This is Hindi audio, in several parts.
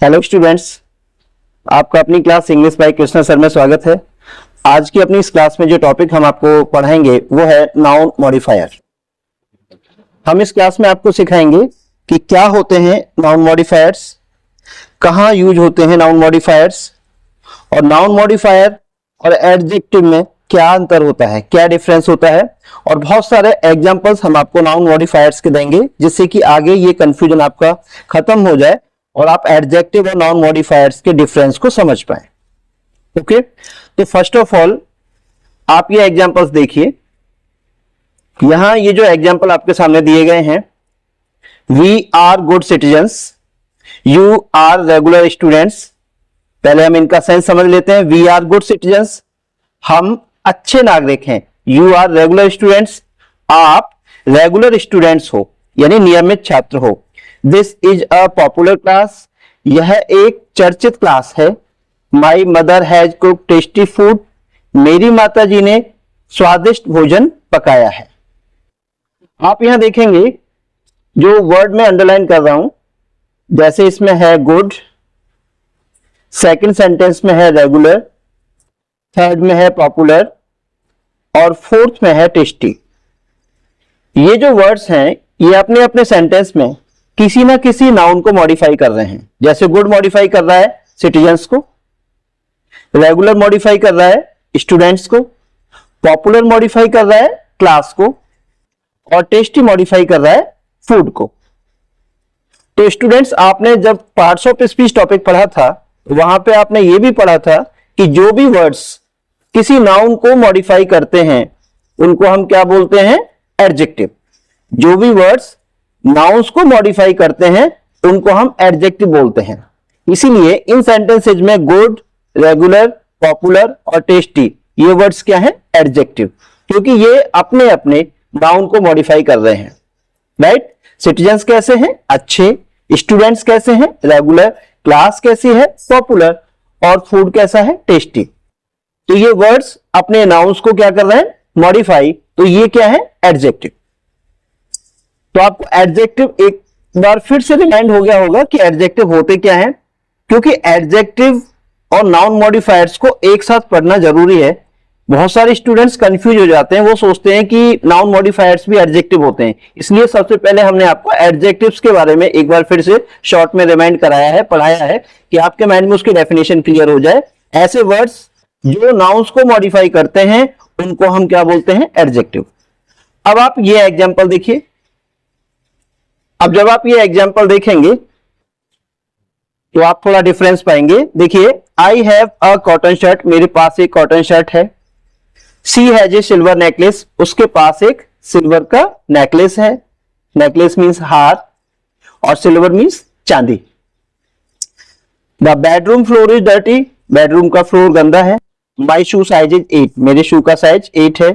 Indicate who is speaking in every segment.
Speaker 1: हेलो स्टूडेंट्स, आपका अपनी class English by Krishna sir में स्वागत है। आज की अपनी इस क्लास में जो टॉपिक हम आपको पढ़ाएंगे वो है नाउन मॉडिफायर। हम इस क्लास में आपको सिखाएंगे कि क्या होते हैं नाउन मॉडिफायर्स, कहाँ यूज होते हैं नाउन मॉडिफायर्स, और नाउन मॉडिफायर और एडजेक्टिव में क्या अंतर होता है, क्या डिफरेंस होता है, और बहुत सारे एग्जांपल्स हम आपको नाउन मॉडिफायर्स के देंगे जिससे कि आगे ये कंफ्यूजन आपका खत्म हो जाए और आप एडजेक्टिव और नाउन मॉडिफायर्स के डिफरेंस को समझ पाए। ओके, तो फर्स्ट ऑफ ऑल आप ये एग्जांपल्स देखिए। यहां ये जो एग्जांपल आपके सामने दिए गए हैं, we are good citizens, you are regular students. पहले हम इनका सेंस समझ लेते हैं। वी आर गुड सिटीजन्स, हम अच्छे नागरिक हैं। यू आर रेगुलर स्टूडेंट्स, आप रेगुलर स्टूडेंट्स हो यानी नियमित छात्र हो। This is a popular class, यह एक चर्चित क्लास है। My mother has cook tasty food, मेरी माता जी ने स्वादिष्ट भोजन पकाया है। आप यहां देखेंगे जो वर्ड में अंडरलाइन कर रहा हूं, जैसे इसमें है गुड, सेकंड सेंटेंस में है रेगुलर, थर्ड में है पॉपुलर और फोर्थ में है टेस्टी। ये जो वर्ड्स हैं ये अपने अपने सेंटेंस में किसी ना किसी नाउन को मॉडिफाई कर रहे हैं। जैसे गुड मॉडिफाई कर रहा है सिटीजन्स को, रेगुलर मॉडिफाई कर रहा है स्टूडेंट्स को, पॉपुलर मॉडिफाई कर रहा है क्लास को, और टेस्टी मॉडिफाई कर रहा है फूड को। तो स्टूडेंट्स, आपने जब पार्ट्स ऑफ स्पीच टॉपिक पढ़ा था वहां पे आपने ये भी पढ़ा था कि जो भी वर्ड्स किसी नाउन को मॉडिफाई करते हैं उनको हम क्या बोलते हैं? एडजेक्टिव। जो भी वर्ड्स नाउन्स को मॉडिफाई करते हैं उनको हम एडजेक्टिव बोलते हैं। इसीलिए इन सेंटेंसेज में गुड, रेगुलर, पॉपुलर और टेस्टी ये वर्ड्स क्या हैं? एडजेक्टिव, क्योंकि ये अपने अपने नाउन को मॉडिफाई कर रहे हैं। राइट? सिटीजन्स कैसे हैं? अच्छे। स्टूडेंट्स कैसे हैं? रेगुलर। क्लास कैसी है? पॉपुलर। और फूड कैसा है? टेस्टी। तो ये वर्ड्स अपने नाउन्स को क्या कर रहे हैं? मॉडिफाई। तो ये क्या है? एडजेक्टिव। तो आपको एडजेक्टिव एक बार फिर से रिमाइंड हो गया होगा कि एडजेक्टिव होते क्या हैं, क्योंकि एडजेक्टिव और नाउन मॉडिफायर्स को एक साथ पढ़ना जरूरी है। बहुत सारे स्टूडेंट्स कंफ्यूज हो जाते हैं, वो सोचते हैं कि नाउन मॉडिफायर्स भी एडजेक्टिव होते हैं। इसलिए सबसे पहले हमने आपको एडजेक्टिव्स के बारे में एक बार फिर से शॉर्ट में रिमाइंड कराया है, पढ़ाया है, कि आपके माइंड में उसकी डेफिनेशन क्लियर हो जाए। ऐसे वर्ड्स जो नाउन्स को मॉडिफाई करते हैं उनको हम क्या बोलते हैं? एडजेक्टिव। अब आप ये एग्जाम्पल देखिए। अब जब आप ये एग्जाम्पल देखेंगे तो आप थोड़ा डिफरेंस पाएंगे। देखिए, I have a cotton shirt, मेरे पास एक कॉटन शर्ट है। सी हैज ए सिल्वर नेकलेस, उसके पास एक सिल्वर का नेकलेस है। नेकलेस मीन्स हार और सिल्वर मीन्स चांदी। The bedroom floor is dirty, bedroom का फ्लोर गंदा है। माई शू साइज इज 8, मेरे शू का साइज 8 है।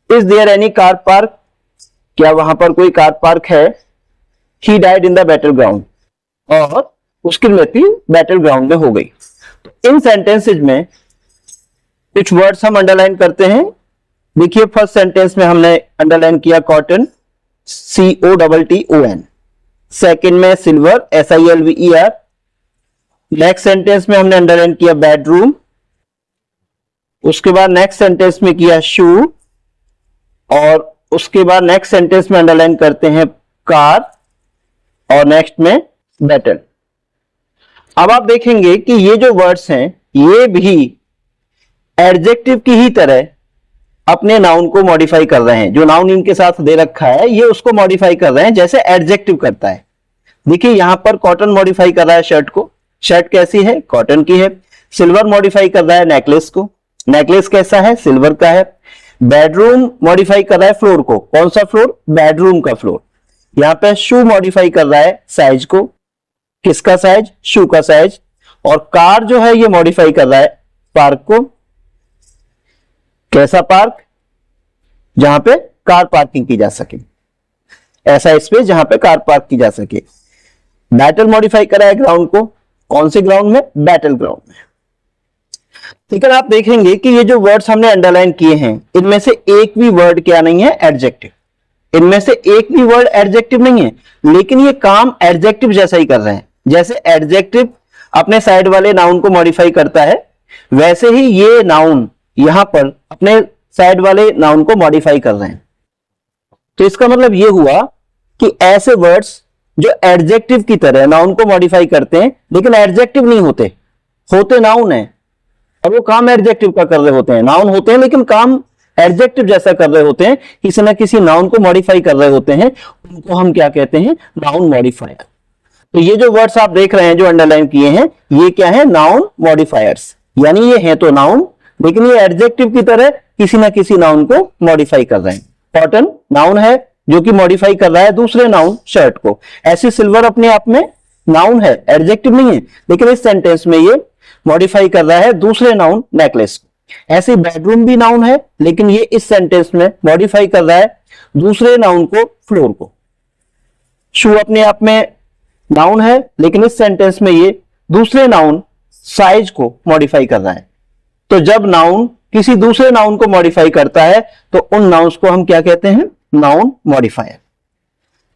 Speaker 1: Is there any car park, क्या वहां पर कोई कार पार्क है? He died in the battle ground, और उसकी मृत्यु बैटल ग्राउंड में हो गई। तो इन सेंटेंसेज में कुछ वर्ड्स हम अंडरलाइन करते हैं। देखिए, फर्स्ट सेंटेंस में हमने अंडरलाइन किया कॉटन, COTTON। सेकेंड में सिल्वर, SILVER। नेक्स्ट सेंटेंस में हमने अंडरलाइन किया बेडरूम। उसके बाद नेक्स्ट सेंटेंस में किया शू, और उसके बाद नेक्स्ट सेंटेंस में अंडरलाइन करते हैं कार, और नेक्स्ट में बैटल। अब आप देखेंगे कि ये जो वर्ड्स हैं ये भी एडजेक्टिव की ही तरह अपने नाउन को मॉडिफाई कर रहे हैं। जो नाउन इनके साथ दे रखा है ये उसको मॉडिफाई कर रहे हैं जैसे एडजेक्टिव करता है। देखिए, यहां पर कॉटन मॉडिफाई कर रहा है शर्ट को, शर्ट कैसी है? कॉटन की है। सिल्वर मॉडिफाई कर रहा है नेकलेस को, नेकलेस कैसा है? सिल्वर का है। बेडरूम मॉडिफाई कर रहा है फ्लोर को, कौन सा फ्लोर? बेडरूम का फ्लोर। यहां पे शू मॉडिफाई कर रहा है साइज को, किसका साइज? शू का साइज। और कार जो है ये मॉडिफाई कर रहा है पार्क को, कैसा पार्क? जहां पे कार पार्किंग की जा सके, ऐसा स्पेस जहां पे कार पार्क की जा सके। बैटल मॉडिफाई करा है ग्राउंड को, कौन से ग्राउंड में? बैटल ग्राउंड में। ठीक है, आप देखेंगे कि ये जो वर्ड्स हमने अंडरलाइन किए हैं इनमें से एक भी वर्ड क्या नहीं है? एडजेक्टिव। इनमें से एक भी वर्ड एडजेक्टिव नहीं है, लेकिन ये काम एडजेक्टिव जैसा ही कर रहे हैं। जैसे एडजेक्टिव अपने साइड वाले नाउन को मॉडिफाई करता है, वैसे ही ये नाउन यहां पर अपने साइड वाले नाउन को मॉडिफाई कर रहे हैं। तो इसका मतलब ये हुआ कि ऐसे वर्ड्स जो एडजेक्टिव की तरह नाउन को मॉडिफाई करते हैं लेकिन एडजेक्टिव नहीं होते, होते नाउन है और वो काम एडजेक्टिव का कर रहे होते हैं। नाउन होते हैं लेकिन काम एडजेक्टिव जैसा कर रहे होते हैं, किसी ना किसी नाउन को मॉडिफाई कर रहे होते हैं, उनको हम क्या कहते हैं? Noun modifier. तो ये जो वर्ड्स आप देख रहे हैं जो अंडरलाइन किए हैं, ये क्या है? Noun modifiers. यानी ये है तो नाउन लेकिन ये एडजेक्टिव की तरह किसी ना किसी नाउन को मॉडिफाई कर रहे हैं। कॉटन नाउन है जो कि मॉडिफाई कर रहा है दूसरे नाउन शर्ट को। ऐसे सिल्वर अपने आप में नाउन है, एडजेक्टिव नहीं है, लेकिन इस सेंटेंस में ये मॉडिफाई कर रहा है दूसरे नाउन नेकलेस को। ऐसे बेडरूम भी नाउन है लेकिन ये इस सेंटेंस में मॉडिफाई कर रहा है दूसरे नाउन को, फ्लोर को। शू अपने आप में नाउन है लेकिन इस सेंटेंस में ये दूसरे नाउन साइज को मॉडिफाई कर रहा है। तो जब नाउन किसी दूसरे नाउन को मॉडिफाई करता है तो उन नाउन्स को हम क्या कहते हैं? Noun modifier.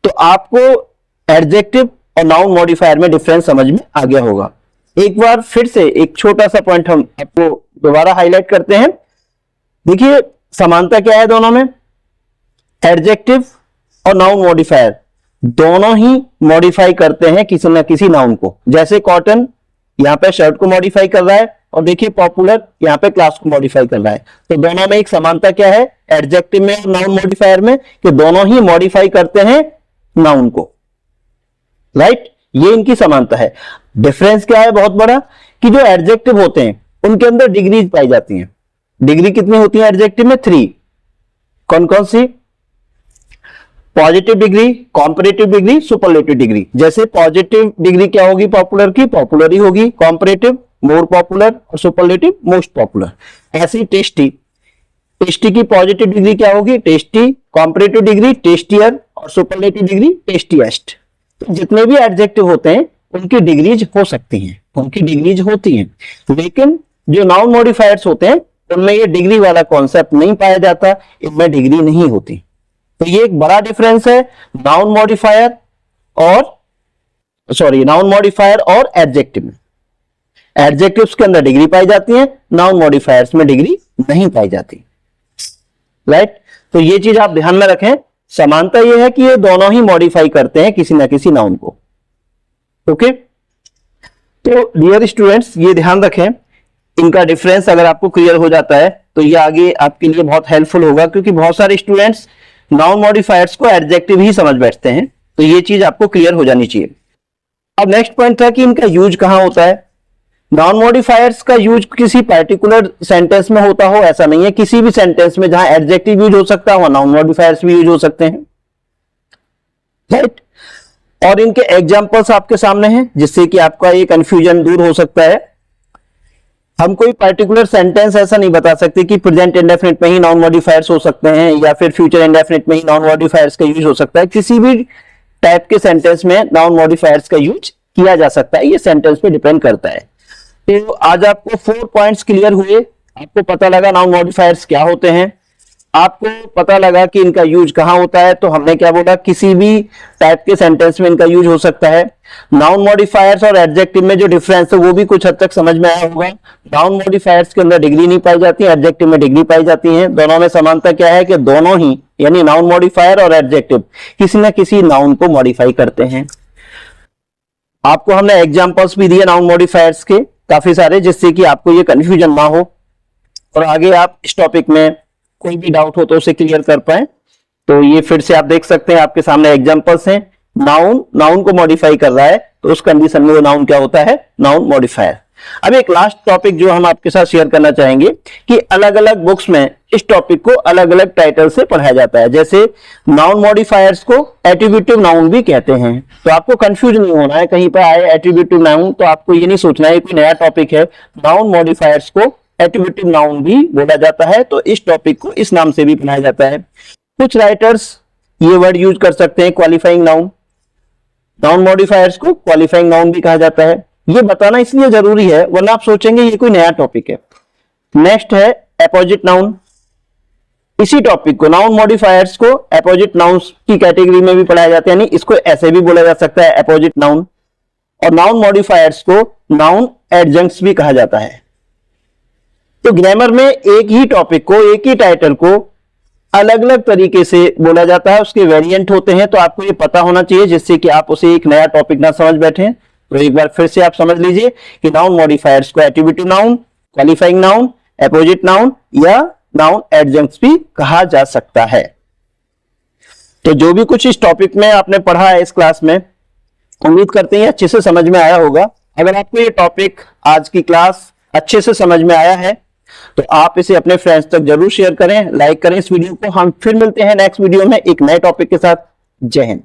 Speaker 1: तो आपको एडजेक्टिव और नाउन मॉडिफायर में डिफरेंस समझ में आ गया होगा। एक बार फिर से एक छोटा सा पॉइंट हम आपको दोबारा हाईलाइट करते हैं। देखिए समानता क्या है दोनों में? एडजेक्टिव और नाउन मॉडिफायर दोनों ही मॉडिफाई करते हैं किसी ना किसी नाउन को। जैसे कॉटन यहां पे शर्ट को मॉडिफाई कर रहा है और देखिए पॉपुलर यहां पे क्लास को मॉडिफाई कर रहा है। तो दोनों में एक समानता क्या है एडजेक्टिव में और नाउन मॉडिफायर में? कि दोनों ही मॉडिफाई करते हैं नाउन को, राइट? ये इनकी समानता है। डिफरेंस क्या है बहुत बड़ा? कि जो एडजेक्टिव होते हैं उनके अंदर डिग्रीज पाई जाती हैं। डिग्री कितनी होती है एडजेक्टिव में? 3। कौन कौन सी? Positive degree, comparative degree, superlative degree. जैसे पॉजिटिव डिग्री क्या होगी पॉपुलर की? पॉपुलर ही होगी। कॉम्परेटिव मोर पॉपुलर और सुपरलेटिव मोस्ट पॉपुलर। ऐसी टेस्टी, टेस्टी की पॉजिटिव डिग्री क्या होगी? टेस्टी। कॉम्परेटिव डिग्री टेस्टियर और सुपरलेटिव डिग्री टेस्टीएस्ट। तो जितने भी एडजेक्टिव होते हैं उनकी डिग्रीज हो सकती हैं, उनकी डिग्रीज होती हैं, लेकिन जो नाउन मॉडिफायर्स होते हैं उनमें ये डिग्री वाला कॉन्सेप्ट नहीं पाया जाता, इनमें डिग्री नहीं होती। तो ये एक बड़ा डिफरेंस है नाउन मॉडिफायर और एडजेक्टिव में। एडजेक्टिव्स के अंदर डिग्री पाई जाती है, नाउन मॉडिफायर्स में डिग्री नहीं पाई जाती, राइट? तो ये चीज आप ध्यान में रखें। समानता यह है कि ये दोनों ही मॉडिफाई करते हैं किसी ना किसी नाउन को। ओके, तो डियर स्टूडेंट्स ये ध्यान रखें, इनका डिफरेंस अगर आपको क्लियर हो जाता है तो ये आगे आपके लिए बहुत हेल्पफुल होगा, क्योंकि बहुत सारे स्टूडेंट्स नाउन मॉडिफायर्स को एडजेक्टिव ही समझ बैठते हैं। तो ये चीज आपको क्लियर हो जानी चाहिए। अब नेक्स्ट पॉइंट था कि इनका यूज कहां होता है। नाउन मॉडिफायर्स का यूज किसी पर्टिकुलर सेंटेंस में होता हो ऐसा नहीं है। किसी भी सेंटेंस में जहां एडजेक्टिव यूज हो सकता है वहां नाउन मॉडिफायर्स भी यूज हो सकते हैं, राइट? और इनके एग्जांपल्स आपके सामने हैं जिससे कि आपका ये कंफ्यूजन दूर हो सकता है। हम कोई पर्टिकुलर सेंटेंस ऐसा नहीं बता सकते कि प्रेजेंट इंडेफिनिट में ही नाउन मॉडिफायर्स हो सकते हैं या फिर फ्यूचर इंडेफिनिट में ही नाउन मॉडिफायर्स का यूज हो सकता है। किसी भी टाइप के सेंटेंस में नाउन मॉडिफायर्स का यूज किया जा सकता है, ये सेंटेंस पे डिपेंड करता है। तो आज आपको 4 पॉइंट्स क्लियर हुए। आपको पता लगा नाउन मॉडिफायर्स क्या होते हैं, आपको पता लगा कि इनका यूज कहां होता है। तो हमने क्या बोला, किसी भी टाइप के सेंटेंस में इनका यूज हो सकता है। नाउन मॉडिफायर्स और एडजेक्टिव में जो डिफरेंस है वो भी कुछ हद तक समझ में आया होगा। नाउन मॉडिफायर्स के अंदर डिग्री नहीं पाई जाती, एडजेक्टिव में डिग्री पाई जाती है। दोनों में समानता क्या है कि दोनों ही यानी नाउन मॉडिफायर और एडजेक्टिव किसी न किसी नाउन को मॉडिफाई करते हैं। आपको हमने एग्जांपल्स भी दिए नाउन मॉडिफायर्स के काफी सारे, जिससे कि आपको ये कंफ्यूजन ना हो और आगे आप इस टॉपिक में कोई भी डाउट हो तो उसे क्लियर कर पाए। तो ये फिर से आप देख सकते हैं, आपके सामने एग्जांपल्स हैं। नाउन को मॉडिफाई कर रहा है तो उस कंडीशन में वो नाउन क्या होता है, नाउन मॉडिफायर। अब एक लास्ट टॉपिक जो हम आपके साथ शेयर करना चाहेंगे कि अलग अलग बुक्स में इस टॉपिक को अलग अलग टाइटल से पढ़ाया जाता है। जैसे नाउन मॉडिफायर्स को एट्रीब्यूटिव नाउन भी कहते हैं। तो आपको कंफ्यूज नहीं होना है, कहीं पर आए एट्रीब्यूटिव नाउन तो आपको ये नहीं सोचना है कोई नया टॉपिक है। नाउन मॉडिफायर्स को एट्रीब्यूटिव नाउन भी बोला जाता है, तो इस टॉपिक को इस नाम से भी पढ़ाया जाता है। कुछ राइटर्स ये वर्ड यूज कर सकते हैं क्वालिफाइंग नाउन। नाउन मॉडिफायर्स को क्वालिफाइंग नाउन भी कहा जाता है। ये बताना इसलिए जरूरी है वरना आप सोचेंगे ये कोई नया टॉपिक है। नेक्स्ट है अपोजिट नाउन। इसी टॉपिक को नाउन मॉडिफायर्स को अपोजिट नाउन्स की कैटेगरी में भी पढ़ाया जाता है, यानी इसको ऐसे भी बोला जा सकता है अपोजिट नाउन। और नाउन मॉडिफायर्स को नाउन एडजंक्ट्स भी कहा जाता है। तो ग्रामर में एक ही टॉपिक को, एक ही टाइटल को अलग अलग तरीके से बोला जाता है, उसके वेरिएंट होते हैं। तो आपको ये पता होना चाहिए जिससे कि आप उसे एक नया टॉपिक ना समझ बैठे। तो एक बार फिर से आप समझ लीजिए कि नाउन मॉडिफायर्स को attributive noun, qualifying noun, opposite noun या नाउन एडजंक्ट्स भी कहा जा सकता है। तो जो भी कुछ इस टॉपिक में आपने पढ़ा है इस क्लास में, उम्मीद करते हैं अच्छे से समझ में आया होगा। अगर आपको ये टॉपिक, आज की क्लास अच्छे से समझ में आया है तो आप इसे अपने फ्रेंड्स तक जरूर शेयर करें, लाइक करें इस वीडियो को। हम फिर मिलते हैं नेक्स्ट वीडियो में एक नए टॉपिक के साथ। जय हिंद।